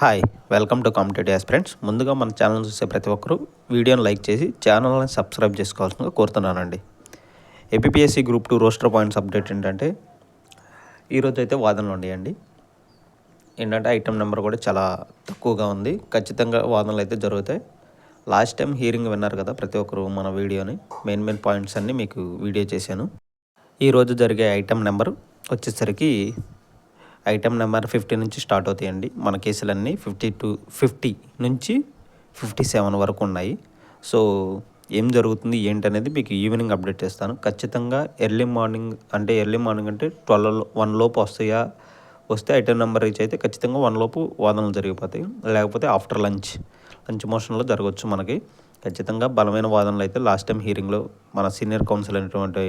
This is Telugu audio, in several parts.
Hi welcome to competitive aspirants. ముందుగా మన ఛానల్ చూసే ప్రతి ఒక్కరూ వీడియోని లైక్ చేసి ఛానల్ని సబ్స్క్రైబ్ చేసుకోవాల్సిందిగా కోరుతున్నానండి. APSC group 2 roster points update ఏంటంటే ఈరోజు అయితే వాదనలు ఉన్నాయండి. ఏంటంటే ఐటమ్ నెంబర్ కూడా చాలా తక్కువగా ఉంది. ఖచ్చితంగా వాదనలు అయితే జరుగుతాయి. లాస్ట్ టైం హీరింగ్ విన్నారు కదా ప్రతి ఒక్కరు మన వీడియోని. మెయిన్ పాయింట్స్ అన్నీ మీకు వీడియో చేశాను. ఈరోజు జరిగే ఐటమ్ నెంబర్ వచ్చేసరికి ఐటమ్ నెంబర్ 50 నుంచి స్టార్ట్ అవుతాయండి. మన కేసులన్నీ 50 నుంచి 57 వరకు ఉన్నాయి. సో ఏం జరుగుతుంది ఏంటనేది మీకు ఈవినింగ్ అప్డేట్ చేస్తాను. ఖచ్చితంగా ఎర్లీ మార్నింగ్ అంటే 1 లోపు వస్తే ఐటమ్ నెంబర్ రీచ్ అయితే ఖచ్చితంగా 1 లోపు వాదనలు జరిగిపోతాయి. లేకపోతే ఆఫ్టర్ లంచ్ మోషన్లో జరగవచ్చు. మనకి ఖచ్చితంగా బలమైన వాదనలు అయితే లాస్ట్ టైం హీరింగ్లో మన సీనియర్ కౌన్సిల్ అయినటువంటి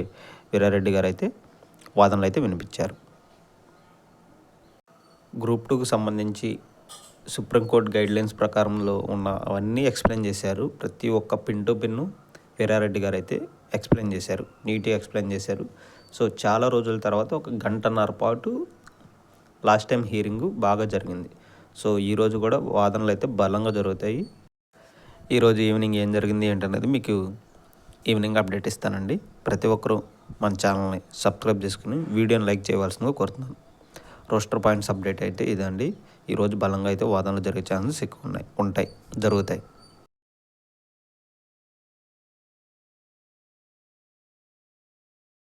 వీరారెడ్డి గారు అయితే వాదనలు అయితే వినిపించారు. గ్రూప్ 2కు సంబంధించి సుప్రీంకోర్టు గైడ్లైన్స్ ప్రకారంలో ఉన్న అవన్నీ ఎక్స్ప్లెయిన్ చేశారు. ప్రతి ఒక్క పిన్ టు పిన్ను వీరారెడ్డి గారు అయితే ఎక్స్ప్లెయిన్ చేశారు, నీట్గా ఎక్స్ప్లెయిన్ చేశారు. సో చాలా రోజుల తర్వాత ఒక గంటన్నర పాటు లాస్ట్ టైం హీరింగు బాగా జరిగింది. సో ఈరోజు కూడా వాదనలు అయితే బలంగా జరుగుతాయి. ఈరోజు ఈవినింగ్ ఏం జరిగింది ఏంటనేది మీకు ఈవినింగ్ అప్డేట్ ఇస్తానండి. ప్రతి ఒక్కరూ మన ఛానల్ని సబ్స్క్రైబ్ చేసుకుని వీడియోని లైక్ చేయవలసిందిగా కోరుతున్నాను. రోస్టర్ పాయింట్స్ అప్డేట్ అయితే ఇదండి. ఈరోజు బలంగా అయితే వాదనలు జరిగే ఛాన్సెస్ ఎక్కువ జరుగుతాయి.